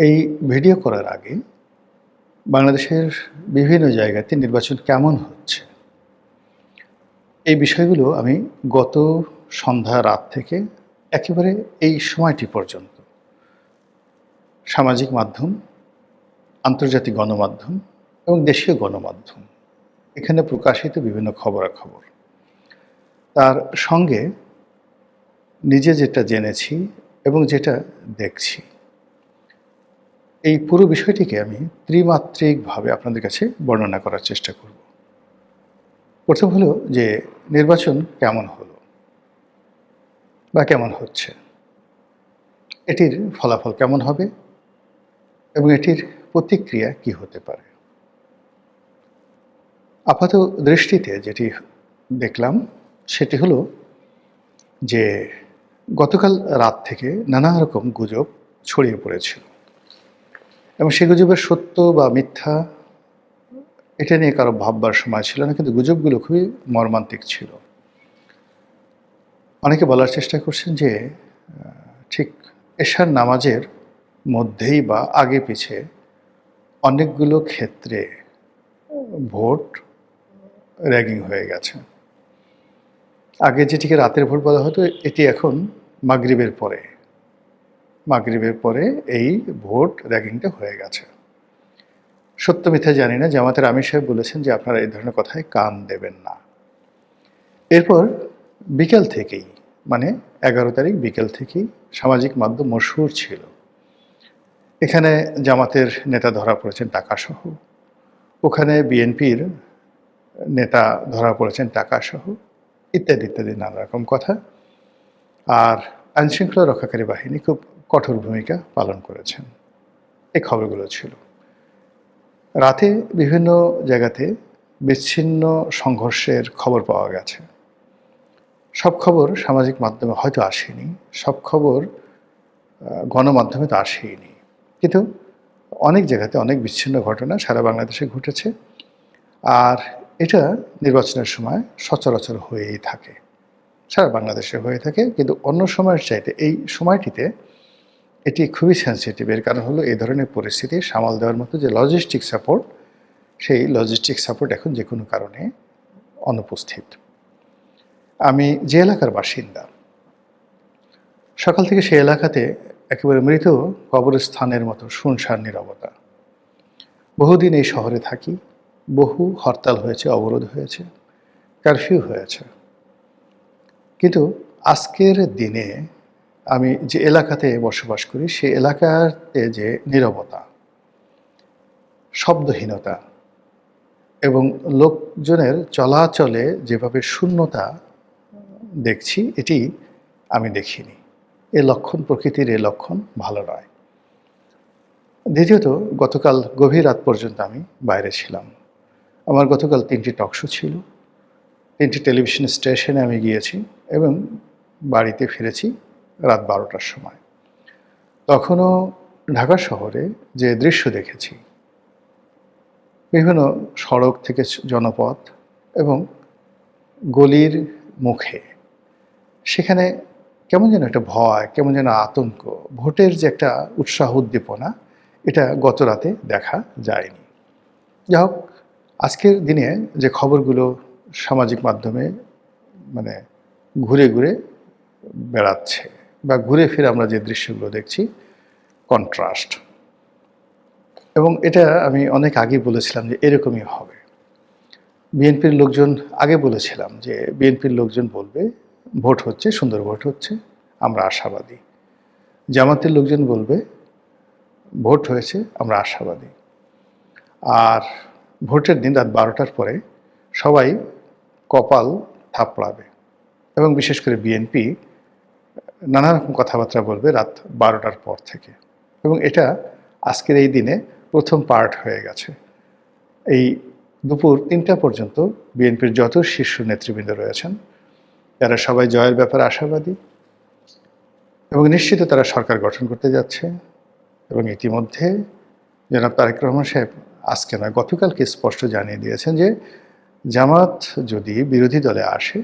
এই ভিডিও করার আগে বাংলাদেশের বিভিন্ন জায়গাতে নির্বাচন কেমন হচ্ছে, এই বিষয়গুলো আমি গত সন্ধ্যা রাত থেকে একেবারে এই সময়টি পর্যন্ত সামাজিক মাধ্যম, আন্তর্জাতিক গণমাধ্যম এবং দেশীয় গণমাধ্যম এখানে প্রকাশিত বিভিন্ন খবরাখবর তার সঙ্গে নিজে যেটা জেনেছি এবং যেটা দেখছি, এই পুরো বিষয়টিকে আমি ত্রিমাত্রিকভাবে আপনাদের কাছে বর্ণনা করার চেষ্টা করব। প্রথম হলো যে নির্বাচন কেমন হলো বা কেমন হচ্ছে, এটির ফলাফল কেমন হবে এবং এটির প্রতিক্রিয়া কি হতে পারে। আপাত দৃষ্টিতে যেটি দেখলাম সেটি হলো যে গতকাল রাত থেকে নানা রকম গুজব ছড়িয়ে পড়েছিল এবং সেই গুজবের সত্য বা মিথ্যা এটা নিয়ে কারো ভাববার সময় ছিল না, কিন্তু গুজবগুলো খুবই মর্মান্তিক ছিল। অনেকে বলার চেষ্টা করছেন যে ঠিক এশার নামাজের মধ্যেই বা আগে পিছে অনেকগুলো ক্ষেত্রে ভোট র্যাগিং হয়ে গেছে। আগে যেটিকে রাতের ভোট বলা হতো, এটি এখন মাগরিবের পরে এই ভোট র্যাগিংটা হয়ে গেছে। সত্য মিথ্যা জানি না, জামাতের আমির সাহেব বলেছেন যে আপনারা এই ধরনের কথায় কান দেবেন না। এরপর বিকেল থেকেই, মানে 11 তারিখ বিকেল থেকেই সামাজিক মাধ্যম মশহুর ছিল। এখানে জামাতের নেতা ধরা পড়েছেন টাকাসহ, ওখানে বিএনপির নেতা ধরা পড়েছেন টাকাসহ, ইত্যাদি ইত্যাদি নানা রকম কথা। আর আইনশৃঙ্খলা রক্ষাকারী বাহিনী খুব কঠোর ভূমিকা পালন করেছেন, এই খবরগুলো ছিল। রাতে বিভিন্ন জায়গাতে বিচ্ছিন্ন সংঘর্ষের খবর পাওয়া গেছে। সব খবর সামাজিক মাধ্যমে হয়তো আসেনি, সব খবর গণমাধ্যমে তো আসেইনি, কিন্তু অনেক জায়গাতে অনেক বিচ্ছিন্ন ঘটনা সারা বাংলাদেশে ঘটেছে। আর এটা নির্বাচনের সময় সচরাচর হয়েই থাকে, সারা বাংলাদেশে হয়ে থাকে, কিন্তু অন্য সময়ের চাইতে এই সময়টিতে এটি খুবই সেন্সিটিভ। এর কারণ হলো এই ধরনের পরিস্থিতি সামাল দেওয়ার মতো যে লজিস্টিক সাপোর্ট, সেই লজিস্টিক সাপোর্ট এখন যে কোনো কারণে অনুপস্থিত। আমি যে এলাকার বাসিন্দা, সকাল থেকে সেই এলাকাতে একেবারে মৃত কবরস্থানের মতো শুনশান নীরবতা। বহুদিন এই শহরে থাকি, বহু হরতাল হয়েছে, অবরোধ হয়েছে, কারফিউ হয়েছে, কিন্তু আজকের দিনে আমি যে এলাকাতে বসবাস করি সেই এলাকাতে যে নীরবতা, শব্দহীনতা এবং লোকজনের চলাচলে যেভাবে শূন্যতা দেখছি, এটি আমি দেখিনি। এ লক্ষণ, প্রকৃতির এ লক্ষণ ভালো নয়। দ্বিতীয়ত, গতকাল গভীর রাত পর্যন্ত আমি বাইরে ছিলাম। আমার গতকাল 3টি টকশো ছিল, 3টি টেলিভিশন স্টেশনে আমি গিয়েছি এবং বাড়িতে ফিরেছি রাত 12টার সময়। তখনও ঢাকা শহরে যে দৃশ্য দেখেছি, বিভিন্ন সড়ক থেকে জনপথ এবং গলির মুখে, সেখানে কেমন যেন একটা ভয়, কেমন যেন আতঙ্ক, ভোটের যে একটা উৎসাহ উদ্দীপনা, এটা গত রাতে দেখা যায়নি। যাই হোক, আজকের দিনে যে খবরগুলো সামাজিক মাধ্যমে মানে ঘুরে ঘুরে বেড়াচ্ছে বা ঘুরে ফিরে আমরা যে দৃশ্যগুলো দেখছি, কন্ট্রাস্ট। এবং এটা আমি অনেক আগেই বলেছিলাম যে এরকমই হবে। বিএনপির লোকজন, আগে বলেছিলাম যে বিএনপির লোকজন বলবে ভোট হচ্ছে, সুন্দর ভোট হচ্ছে, আমরা আশাবাদী। জামাতের লোকজন বলবে ভোট হয়েছে, আমরা আশাবাদী। আর ভোটের দিন রাত 12টার পরে সবাই কপাল থাপড়াবে এবং বিশেষ করে বিএনপি নানা রকম কথাবার্তা বলবে রাত 12টার পর থেকে। এবং এটা আজকের এই দিনে প্রথম পার্ট হয়ে গেছে। এই দুপুর 3টা পর্যন্ত বিএনপির যত শীর্ষ নেতৃবৃন্দ রয়েছেন, তারা সবাই জয়ের ব্যাপারে আশাবাদী এবং নিশ্চিত তারা সরকার গঠন করতে যাচ্ছে। এবং ইতিমধ্যে জনাব তারেক রহমান সাহেব আজকে নয়, গতকালকে স্পষ্ট জানিয়ে দিয়েছেন যে জামাত যদি বিরোধী দলে আসে,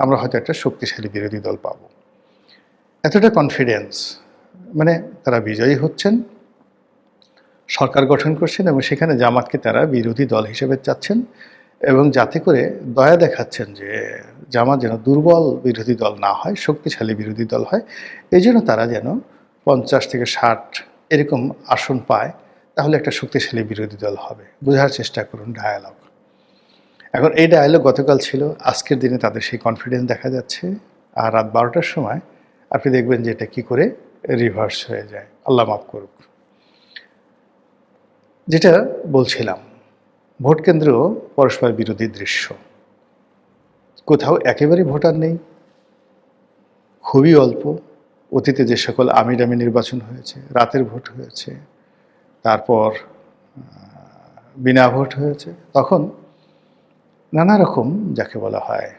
আমরা হয়তো একটা শক্তিশালী বিরোধী দল পাব। এতটা কনফিডেন্স, মানে তারা বিজয়ী হচ্ছেন সরকার গঠন করছেন এবং সেখানে জামাতকে তারা বিরোধী দল হিসেবে চাচ্ছেন এবং যাতে করে দয়া দেখাচ্ছেন যে জামাত যেন দুর্বল বিরোধী দল না হয়, শক্তিশালী বিরোধী দল হয়। এজন্য তারা যেন ৫০ থেকে ৬০ এরকম আসন পায়, তাহলে একটা শক্তিশালী বিরোধী দল হবে। বোঝার চেষ্টা করুন ডায়ালগ। এখন এই ডায়ালগ গতকাল ছিল, আজকের দিনে তাদের সেই কনফিডেন্স দেখা যাচ্ছে। আর রাত ১২টার সময় আপনি দেখবেন যে এটা কী করে রিভার্স হয়ে যায়। আল্লাহ মাফ করুক। যেটা বলছিলাম, ভোট কেন্দ্র পরস্পর বিরোধী দৃশ্য। কোথাও একেবারেই ভোটার নেই, খুবই অল্প। অতীতে যে সকল আমিরামি নির্বাচন হয়েছে, রাতের ভোট হয়েছে, তারপর বিনা ভোট হয়েছে, তখন নানা রকম যাকে বলা হয়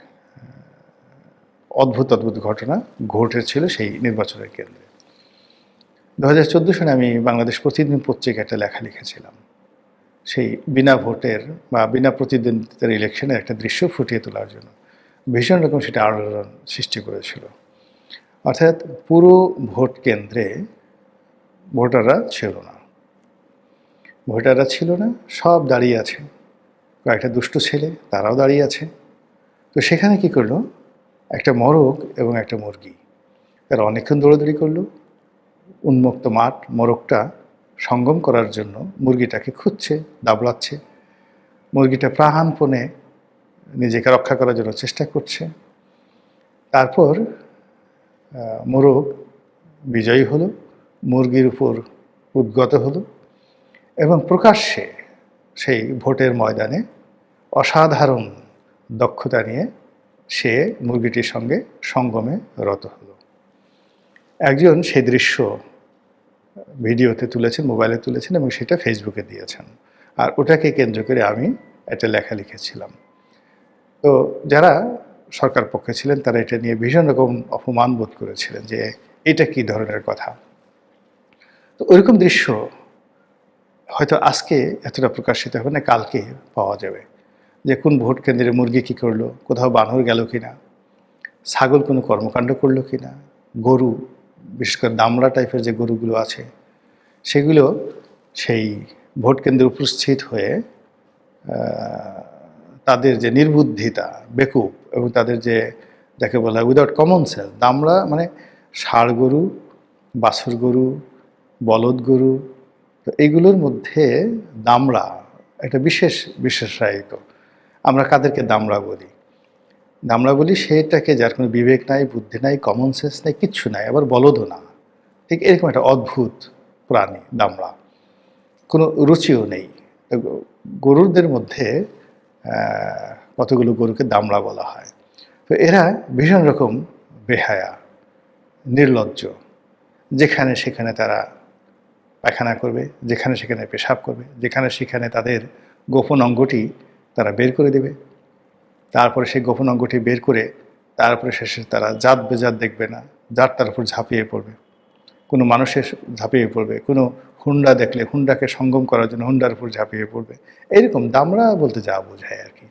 অদ্ভুত অদ্ভুত ঘটনা ঘটেছিল সেই নির্বাচনের কেন্দ্রে। ২০১৪ সালে আমি বাংলাদেশ প্রতিদিন পত্রিকা একটা লেখা লিখেছিলাম, সেই বিনা ভোটের বা বিনা প্রতিদ্বন্দ্বিতার ইলেকশনের একটা দৃশ্য ফুটিয়ে তোলার জন্য। ভীষণ রকম সেটা আলোড়ন সৃষ্টি করেছিল। অর্থাৎ পুরো ভোট কেন্দ্রে ভোটাররা ছিল না, ভোটাররা ছিল না, সব দাঁড়িয়ে আছে। কয়েকটা দুষ্টু ছেলে তারাও দাঁড়িয়ে আছে। তো সেখানে কি করলো, একটা মোরগ এবং একটা মুরগি, তারা অনেকক্ষণ দৌড়াদৌড়ি করলো। উন্মুক্ত মাঠ, মোরগটা সঙ্গম করার জন্য মুরগিটাকে খুঁজছে, দাবলাচ্ছে। মুরগিটা প্রাণপণে নিজেকে রক্ষা করার জন্য চেষ্টা করছে। তারপর মোরগ বিজয়ী হলো, মুরগির উপর উদ্গত হলো এবং প্রকাশ্যে সেই ভোটের ময়দানে অসাধারণ দক্ষতা নিয়ে সে মুরগিটির সঙ্গে সঙ্গমে রত হলো। একজন সেই দৃশ্য ভিডিওতে তুলেছেন, মোবাইলে তুলেছেন এবং সেটা ফেসবুকে দিয়েছেন। আর ওটাকে কেন্দ্র করে আমি একটা লেখা লিখেছিলাম। তো যারা সরকার পক্ষে ছিলেন তারা এটা নিয়ে ভীষণ রকম অপমান বোধ করেছিলেন যে এটা কী ধরনের কথা। তো ওইরকম দৃশ্য হয়তো আজকে এতটা প্রকাশিত হবে না, কালকে পাওয়া যাবে। যে কোন ভোট কেন্দ্রে মুরগি কী করলো, কোথাও বানর গেল কি না, ছাগল কোনো কর্মকাণ্ড করলো কি না, গরু, বিশেষ করে দামড়া টাইপের যে গরুগুলো আছে সেগুলো সেই ভোট কেন্দ্রে উপস্থিত হয়ে তাদের যে নির্বুদ্ধিতা, বেকুব এবং তাদের যে যাকে বলা হয় উইদাউট কমন সেন্স, দামড়া মানে ষাঁড় গরু, বাছুর গরু, বলদ গরু, তো এইগুলোর মধ্যে দামড়া একটা বিশেষ বিশেষায়িত। আমরা কাদেরকে দামড়া বলি? দামড়া বলি সেটাকে যার কোনো বিবেক নাই, বুদ্ধি নাই, কমন সেন্স নাই, কিচ্ছু নাই, আবার বলদও না। ঠিক এরকম একটা অদ্ভুত প্রাণী দামড়া, কোনো রুচিও নেই। গরুদের মধ্যে কতগুলো গরুকে দামড়া বলা হয়। তো এরা ভীষণ রকম বেহায়া, নির্লজ্জ। যেখানে সেখানে তারা পায়খানা করবে, যেখানে সেখানে পেশাব করবে, যেখানে সেখানে তাদের গোপন অঙ্গটি তারা বের করে দেবে। তারপরে সেই গোপন অঙ্গটি বের করে তারপরে শেষে তারা জাত বেজাত দেখবে না, যার তার উপর ঝাঁপিয়ে পড়বে। কোনো মানুষের ঝাঁপিয়ে পড়বে, কোনো হুন্ডা দেখলে হুন্ডাকে সঙ্গম করার জন্য হুন্ডার উপর ঝাঁপিয়ে পড়বে। এইরকম দামড়া বলতে যা বোঝায় আর কি।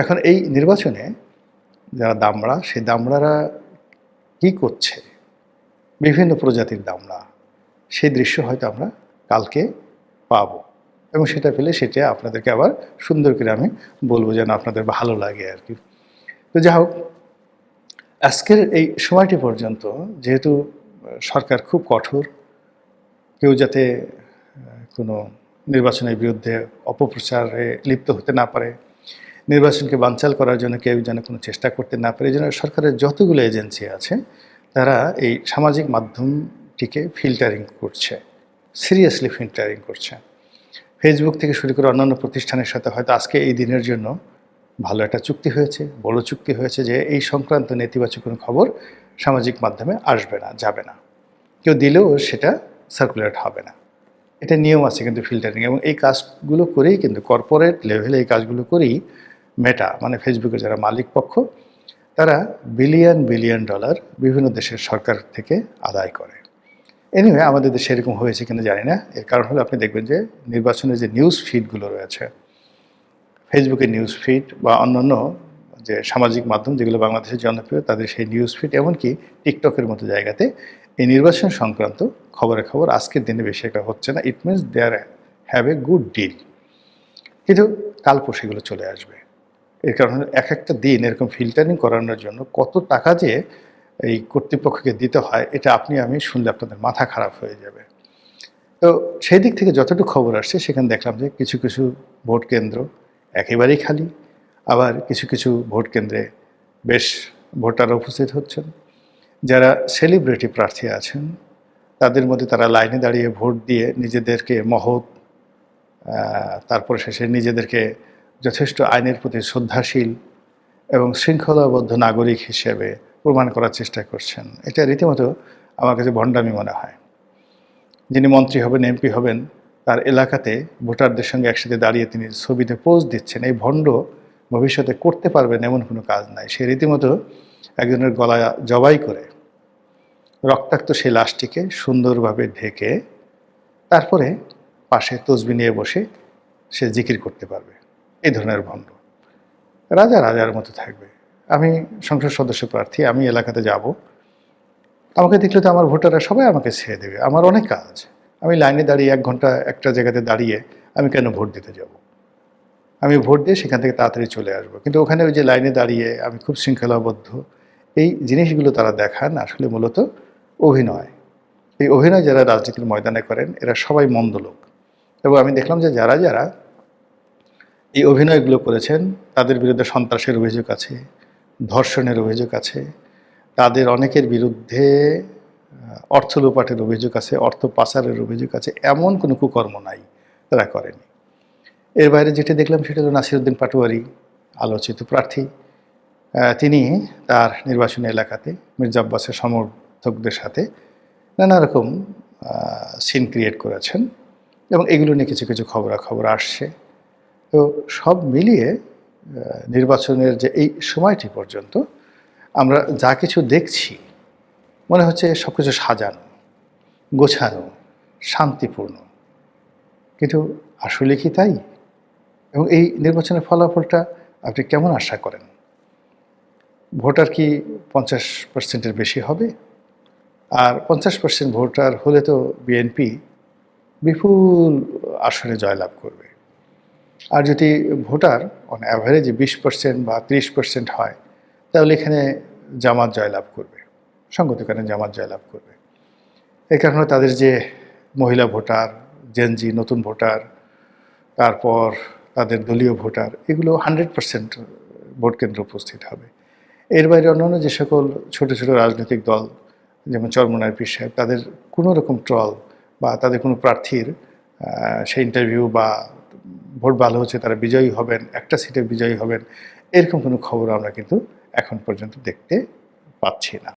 এখন এই নির্বাচনে যারা দামড়া, সেই দামড়ারা কী করছে, বিভিন্ন প্রজাতির দামড়া, সেই দৃশ্য হয়তো আমরা কালকে পাব এবং সেটা পেলে সেটা আপনাদেরকে আবার সুন্দর করে আমি বলবো যেন আপনাদের ভালো লাগে আর কি। তো যাই হোক, আজকের এই সময়টি পর্যন্ত যেহেতু সরকার খুব কঠোর, কেউ যাতে কোনো নির্বাচনের বিরুদ্ধে অপপ্রচারে লিপ্ত হতে না পারে, নির্বাচনকে বানচাল করার জন্য কেউ যেন কোনো চেষ্টা করতে না পারে, এই জন্য সরকারের যতগুলো এজেন্সি আছে তারা এই সামাজিক মাধ্যমটিকে ফিল্টারিং করছে, সিরিয়াসলি ফিল্টারিং করছে। ফেসবুক থেকে শুরু করে অন্যান্য প্রতিষ্ঠানের সাথে হয়তো আজকে এই দিনের জন্য ভালো একটা চুক্তি হয়েছে, বড় চুক্তি হয়েছে যে এই সংক্রান্ত নেতিবাচক কোনো খবর সামাজিক মাধ্যমে আসবে না, যাবে না, কেউ দিলেও সেটা সার্কুলেট হবে না। এটা নিয়ম আছে কিন্তু ফিল্টারিং, এবং এই কাজগুলো করেই কিন্তু কর্পোরেট লেভেলে এই কাজগুলো করেই মেটা মানে ফেসবুকের যারা মালিক পক্ষ তারা বিলিয়ন বিলিয়ন ডলার বিভিন্ন দেশের সরকার থেকে আদায় করে। এনিওয়ে আমাদের দেশে এরকম হয়েছে কিনা জানি না। এর কারণ হলো আপনি দেখবেন যে নির্বাচনের যে নিউজ ফিডগুলো রয়েছে, ফেসবুকের নিউজ ফিড বা অন্যান্য যে সামাজিক মাধ্যম যেগুলো বাংলাদেশের জনপ্রিয় তাদের সেই নিউজ ফিড, এমনকি টিকটকের মতো জায়গাতে এই নির্বাচন সংক্রান্ত খবর আজকের দিনে বেশি একটা হচ্ছে না। It means they are have a good deal. কিন্তু কালপো সেগুলো চলে আসবে। এর কারণে একটা দিন এরকম ফিল্টারিং করানোর জন্য কত টাকা যে এই কর্তৃপক্ষকে দিতে হয়, এটা আপনি আমি শুনলে আপনাদের মাথা খারাপ হয়ে যাবে। তো সেই দিক থেকে যতটুকু খবর আসছে সেখানে দেখলাম যে কিছু কিছু ভোট কেন্দ্র একেবারেই খালি, আবার কিছু কিছু ভোট কেন্দ্রে বেশ ভোটার উপস্থিত হচ্ছেন। যারা সেলিব্রিটি প্রার্থী আছেন তাদের মধ্যে তারা লাইনে দাঁড়িয়ে ভোট দিয়ে নিজেদেরকে মহৎ, তারপরে শেষে নিজেদেরকে যথেষ্ট আইনের প্রতি শ্রদ্ধাশীল এবং শৃঙ্খলাবদ্ধ নাগরিক হিসেবে প্রমাণ করার চেষ্টা করছেন। এটা রীতিমতো আমার কাছে ভণ্ডামি মনে হয়। যিনি মন্ত্রী হবেন, এমপি হবেন, তার এলাকাতে ভোটারদের সঙ্গে একসাথে দাঁড়িয়ে তিনি ছবিতে পোজ দিচ্ছেন, এই ভণ্ড ভবিষ্যতে করতে পারবেন এমন কোনো কাজ নাই। সে রীতিমতো একজনের গলা জবাই করে রক্তাক্ত সেই লাশটিকে সুন্দরভাবে ঢেকে তারপরে পাশে তসবি নিয়ে বসে সে জিকির করতে পারবে। এই ধরনের ভণ্ড রাজা রাজার মতো থাকবে। আমি সংসদ সদস্য প্রার্থী, আমি এলাকাতে যাব, আমাকে দেখলে তো আমার ভোটাররা সবাই আমাকে ছেড়ে দেবে। আমার অনেক কাজ, আমি লাইনে দাঁড়িয়ে 1 ঘন্টা একটা জায়গাতে দাঁড়িয়ে আমি কেন ভোট দিতে যাব? আমি ভোট দিয়ে সেখান থেকে তাড়াতাড়ি চলে আসবো। কিন্তু ওখানে ওই যে লাইনে দাঁড়িয়ে আমি খুব শৃঙ্খলাবদ্ধ, এই জিনিসগুলো তারা দেখান আসলে মূলত অভিনয়। এই অভিনয় যারা রাজনীতির ময়দানে করেন এরা সবাই মন্দ লোক। এবং আমি দেখলাম যে যারা যারা এই অভিনয়গুলো করেছেন তাদের বিরুদ্ধে সন্ত্রাসের অভিযোগ আছে, ধর্ষণের অভিযোগ আছে, তাদের অনেকের বিরুদ্ধে অর্থ লোপাটের অভিযোগ আছে, অর্থ পাচারের অভিযোগ আছে। এমন কোনো কুকর্ম নাই তারা করেনি। এর বাইরে যেটা দেখলাম সেটা হলো নাসিরউদ্দিন পাটোয়ারি, আলোচিত প্রার্থী, তিনি তার নির্বাচনী এলাকাতে মির্জা আব্বাসের সমর্থকদের সাথে নানা রকম সিন ক্রিয়েট করেছেন এবং এগুলো নিয়ে কিছু কিছু খবরাখবর আসছে। তো সব মিলিয়ে নির্বাচনের যে এই সময়টি পর্যন্ত আমরা যা কিছু দেখছি মনে হচ্ছে সব কিছু সাজানো, গোছানো, শান্তিপূর্ণ। কিন্তু আসলে কি তাই? এবং এই নির্বাচনের ফলাফলটা আপনি কেমন আশা করেন? ভোটার কি 50% বেশি হবে? আর 50% ভোটার হলে তো বিএনপি বিপুল আসনে জয়লাভ করবে। আর যদি ভোটার অন অ্যাভারেজে 20% বা 30% হয় তাহলে এখানে জামাত জয়লাভ করবে, সঙ্গতিকারণে জামাত জয়লাভ করবে। এই কারণে তাদের যে মহিলা ভোটার, জেনজি নতুন ভোটার, তারপর তাদের দলীয় ভোটার, এগুলো 100% ভোট কেন্দ্রে উপস্থিত হবে। এর বাইরে অন্যান্য যে সকল ছোট ছোট রাজনৈতিক দল যেমন চরমোনাই পীর সাহেব, তাদের কোনো রকম ট্রল বা তাদের কোনো প্রার্থীর সেই ইন্টারভিউ বা ভোট ভালো হচ্ছে তারা বিজয়ী হবেন, একটা সিটে বিজয়ী হবেন, এরকম কোনো খবর আমরা কিন্তু এখন পর্যন্ত দেখতে পাচ্ছি না।